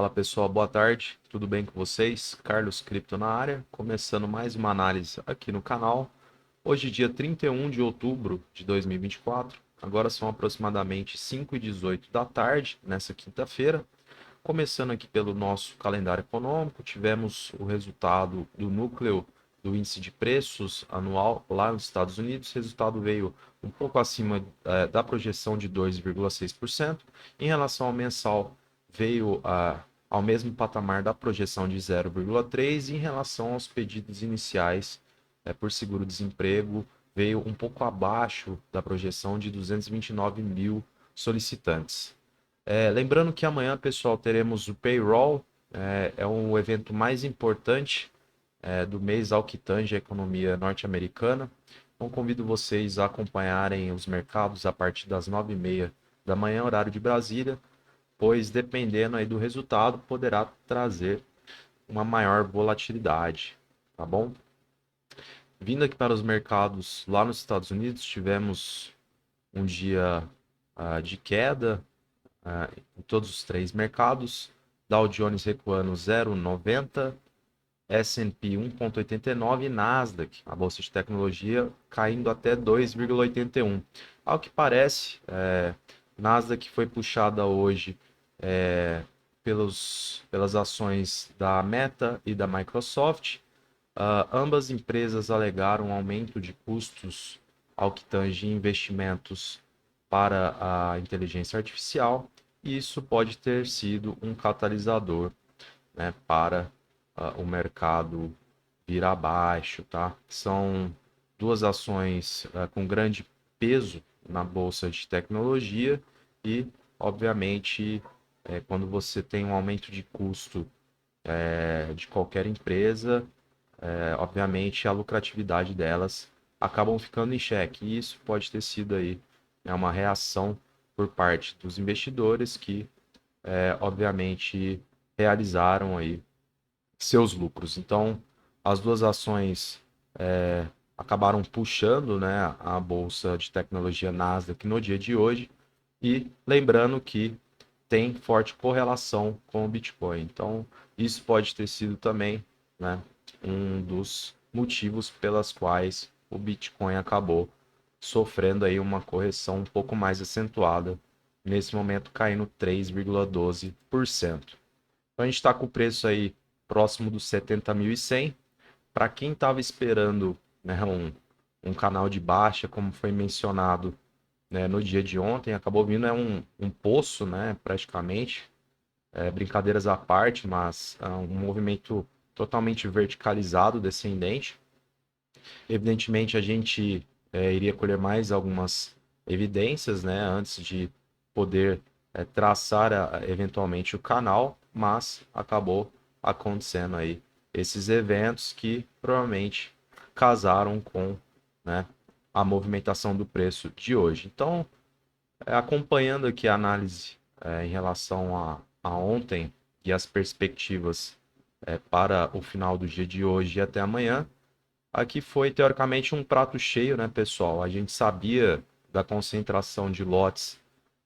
Fala pessoal, boa tarde, tudo bem com vocês? Carlos Cripto na área, começando mais uma análise aqui no canal. Hoje, dia 31 de outubro de 2024, agora são aproximadamente 5h18 da tarde, nessa quinta-feira. Começando aqui pelo nosso calendário econômico, tivemos o resultado do núcleo do índice de preços anual lá nos Estados Unidos. O resultado veio um pouco acima da projeção de 2,6%. Em relação ao mensal, veio ao mesmo patamar da projeção de 0,3%. Em relação aos pedidos iniciais por seguro-desemprego, veio um pouco abaixo da projeção de 229 mil solicitantes. Lembrando que amanhã, pessoal, teremos o Payroll, é um evento mais importante do mês ao que tange a economia norte-americana. Então, convido vocês a acompanharem os mercados a partir das 9h30 da manhã, horário de Brasília, pois dependendo aí do resultado, poderá trazer uma maior volatilidade, tá bom? Vindo aqui para os mercados lá nos Estados Unidos, tivemos um dia de queda em todos os três mercados. Dow Jones recuando 0,90, S&P 1,89 e Nasdaq, a bolsa de tecnologia, caindo até 2,81. Ao que parece, Nasdaq foi puxada hoje pelas ações da Meta e da Microsoft. Ambas empresas alegaram um aumento de custos ao que tange investimentos para a inteligência artificial, e isso pode ter sido um catalisador, né, para o mercado vir abaixo, tá? São duas ações com grande peso na bolsa de tecnologia e, obviamente, quando você tem um aumento de custo de qualquer empresa, obviamente a lucratividade delas acabam ficando em xeque. E isso pode ter sido aí, né, uma reação por parte dos investidores que, obviamente, realizaram aí seus lucros. Então, as duas ações acabaram puxando, né, a bolsa de tecnologia Nasdaq no dia de hoje. E lembrando que tem forte correlação com o Bitcoin. Então, isso pode ter sido também, né, um dos motivos pelas quais o Bitcoin acabou sofrendo aí uma correção um pouco mais acentuada, nesse momento caindo 3,12%. Então a gente está com o preço aí próximo dos 70.100. Para quem estava esperando, né, um canal de baixa, como foi mencionado, né, no dia de ontem, acabou vindo um poço, né, praticamente, brincadeiras à parte, mas um movimento totalmente verticalizado, descendente. Evidentemente, a gente iria colher mais algumas evidências, né, antes de poder traçar eventualmente o canal, mas acabou acontecendo aí esses eventos que provavelmente casaram com, né, a movimentação do preço de hoje. Então, acompanhando aqui a análise em relação a ontem e as perspectivas para o final do dia de hoje e até amanhã, aqui foi teoricamente um prato cheio, né, pessoal? A gente sabia da concentração de lotes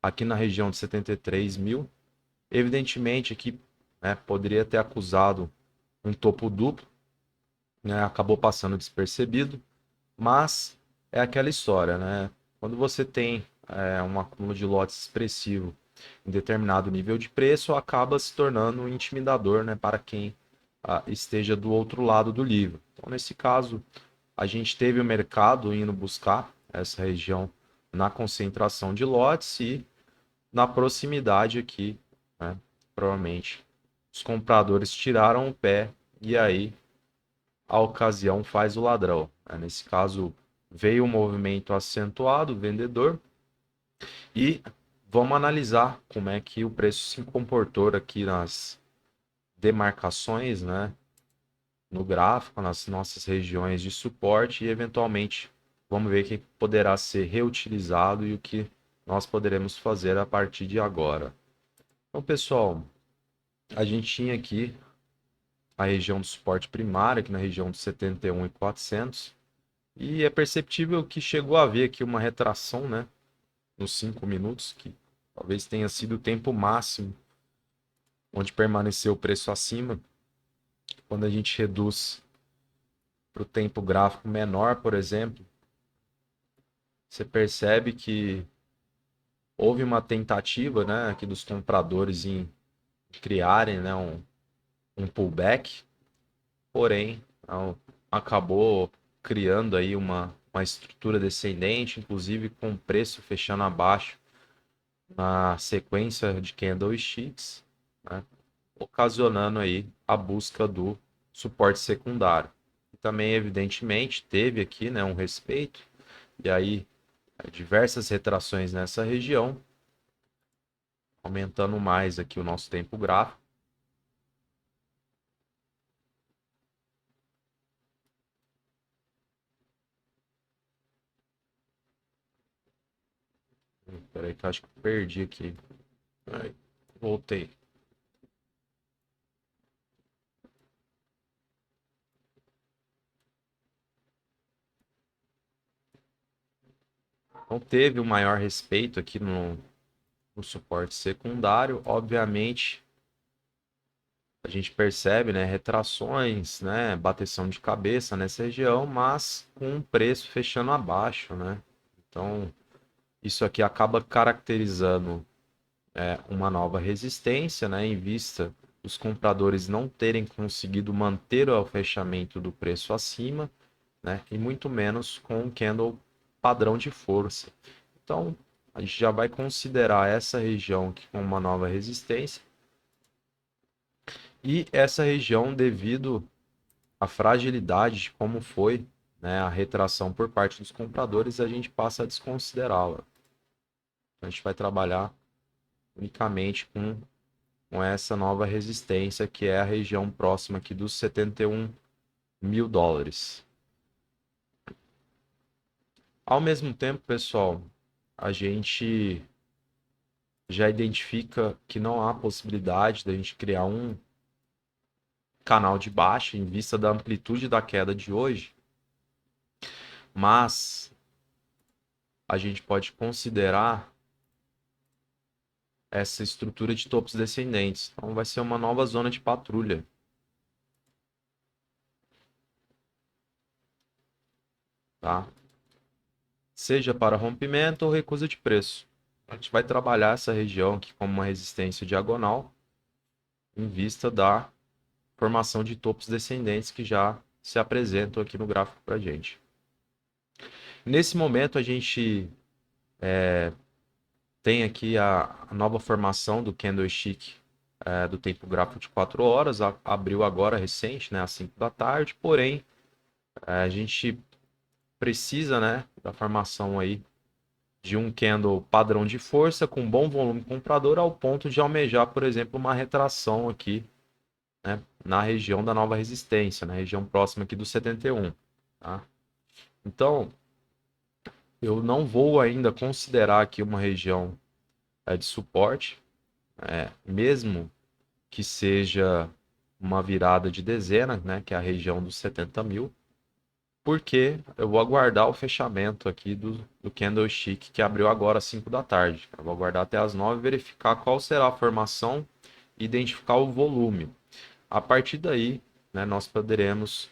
aqui na região de 73 mil. Evidentemente, aqui, né, poderia ter acusado um topo duplo, né? Acabou passando despercebido, mas é aquela história, né? Quando você tem um acúmulo de lotes expressivo em determinado nível de preço, acaba se tornando um intimidador, né, para quem esteja do outro lado do livro. Então, nesse caso, a gente teve o mercado indo buscar essa região na concentração de lotes e na proximidade aqui, né, provavelmente os compradores tiraram o pé e aí a ocasião faz o ladrão, né? Nesse caso, veio um movimento acentuado, vendedor, e vamos analisar como é que o preço se comportou aqui nas demarcações, né, no gráfico, nas nossas regiões de suporte e, eventualmente, vamos ver o que poderá ser reutilizado e o que nós poderemos fazer a partir de agora. Então, pessoal, a gente tinha aqui a região do suporte primário, aqui na região de 71.400. E é perceptível que chegou a haver aqui uma retração, né, nos 5 minutos, que talvez tenha sido o tempo máximo onde permaneceu o preço acima. Quando a gente reduz para o tempo gráfico menor, por exemplo, você percebe que houve uma tentativa, né, aqui dos compradores em criarem, né, um pullback, porém acabou criando aí uma estrutura descendente, inclusive com o preço fechando abaixo na sequência de candlesticks, né, ocasionando aí a busca do suporte secundário. E também, evidentemente, teve aqui, né, um respeito, e aí diversas retrações nessa região, aumentando mais aqui o nosso tempo gráfico. Peraí que eu acho que eu perdi aqui. Aí, voltei. Então teve um maior respeito aqui no suporte secundário. Obviamente, a gente percebe, né, retrações, né, bateção de cabeça nessa região, mas com o preço fechando abaixo, né? Então, isso aqui acaba caracterizando uma nova resistência, né, em vista dos compradores não terem conseguido manter o fechamento do preço acima, né, e muito menos com um candle padrão de força. Então, a gente já vai considerar essa região aqui como uma nova resistência. E essa região, devido à fragilidade de como foi, né, a retração por parte dos compradores, a gente passa a desconsiderá-la. A gente vai trabalhar unicamente com essa nova resistência, que é a região próxima aqui dos 71 mil dólares. Ao mesmo tempo, pessoal, a gente já identifica que não há possibilidade da gente criar um canal de baixa em vista da amplitude da queda de hoje, mas a gente pode considerar essa estrutura de topos descendentes. Então vai ser uma nova zona de patrulha, tá? Seja para rompimento ou recusa de preço. A gente vai trabalhar essa região aqui como uma resistência diagonal em vista da formação de topos descendentes que já se apresentam aqui no gráfico para a gente. Nesse momento, a gente tem aqui a nova formação do candlestick do tempo gráfico de 4 horas, abriu agora recente, né, às 5 da tarde, porém, a gente precisa, né, da formação aí de um candle padrão de força com bom volume comprador ao ponto de almejar, por exemplo, uma retração aqui, né, na região da nova resistência, na região próxima aqui do 71, tá? Então, eu não vou ainda considerar aqui uma região de suporte, mesmo que seja uma virada de dezena, né, que é a região dos 70 mil, porque eu vou aguardar o fechamento aqui do candlestick que abriu agora às 5 da tarde. Eu vou aguardar até as 9, verificar qual será a formação e identificar o volume. A partir daí, né, nós poderemos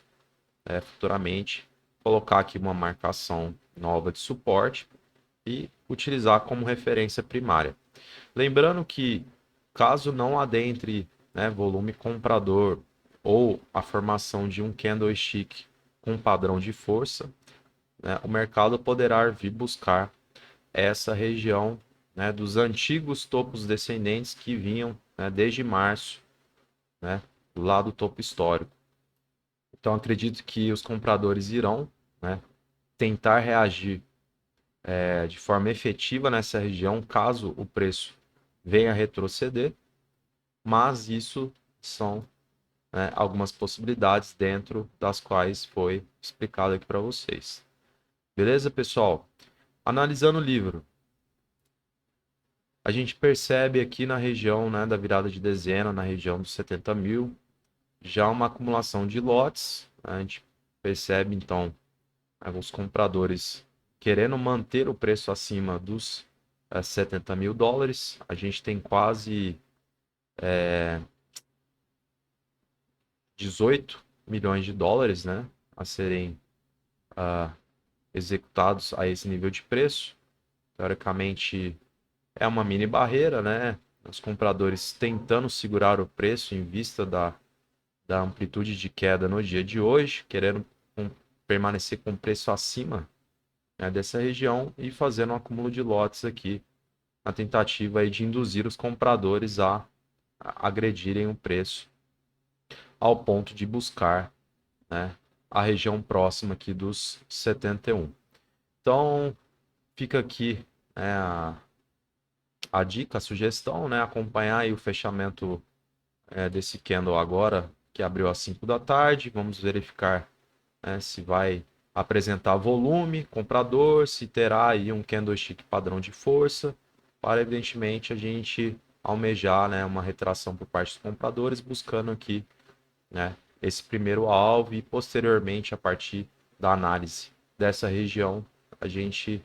futuramente colocar aqui uma marcação nova de suporte e utilizar como referência primária. Lembrando que, caso não adentre, né, volume comprador ou a formação de um candlestick com padrão de força, né, o mercado poderá vir buscar essa região, né, dos antigos topos descendentes que vinham, né, desde março, né, lá do topo histórico. Então, acredito que os compradores irão, né, tentar reagir de forma efetiva nessa região, caso o preço venha a retroceder, mas isso são, né, algumas possibilidades dentro das quais foi explicado aqui para vocês. Beleza, pessoal? Analisando o livro, a gente percebe aqui na região, né, da virada de dezena, na região dos 70 mil, já uma acumulação de lotes. A gente percebe, então, os compradores querendo manter o preço acima dos 70 mil dólares. A gente tem quase 18 milhões de dólares, né, a serem executados a esse nível de preço. Teoricamente, é uma mini barreira, né? Os compradores tentando segurar o preço em vista da amplitude de queda no dia de hoje, querendo permanecer com o preço acima, né, dessa região e fazendo um acúmulo de lotes aqui, na tentativa aí de induzir os compradores a agredirem o preço ao ponto de buscar, né, a região próxima aqui dos 71. Então, fica aqui, né, a dica, a sugestão, né, acompanhar aí o fechamento desse candle agora, que abriu às 5 da tarde. Vamos verificar, né, se vai apresentar volume, comprador, se terá aí um candlestick padrão de força, para evidentemente a gente almejar, né, uma retração por parte dos compradores, buscando aqui, né, esse primeiro alvo e posteriormente, a partir da análise dessa região, a gente,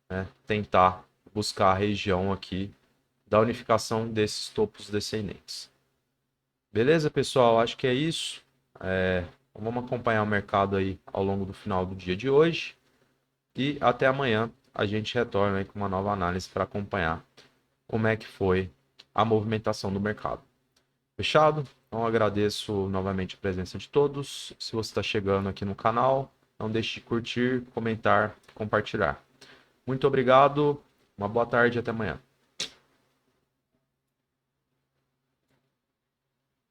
né, tentar buscar a região aqui da unificação desses topos descendentes. Beleza, pessoal? Acho que é isso. Vamos acompanhar o mercado aí ao longo do final do dia de hoje. E até amanhã a gente retorna aí com uma nova análise para acompanhar como é que foi a movimentação do mercado. Fechado? Então agradeço novamente a presença de todos. Se você está chegando aqui no canal, não deixe de curtir, comentar, compartilhar. Muito obrigado, uma boa tarde e até amanhã.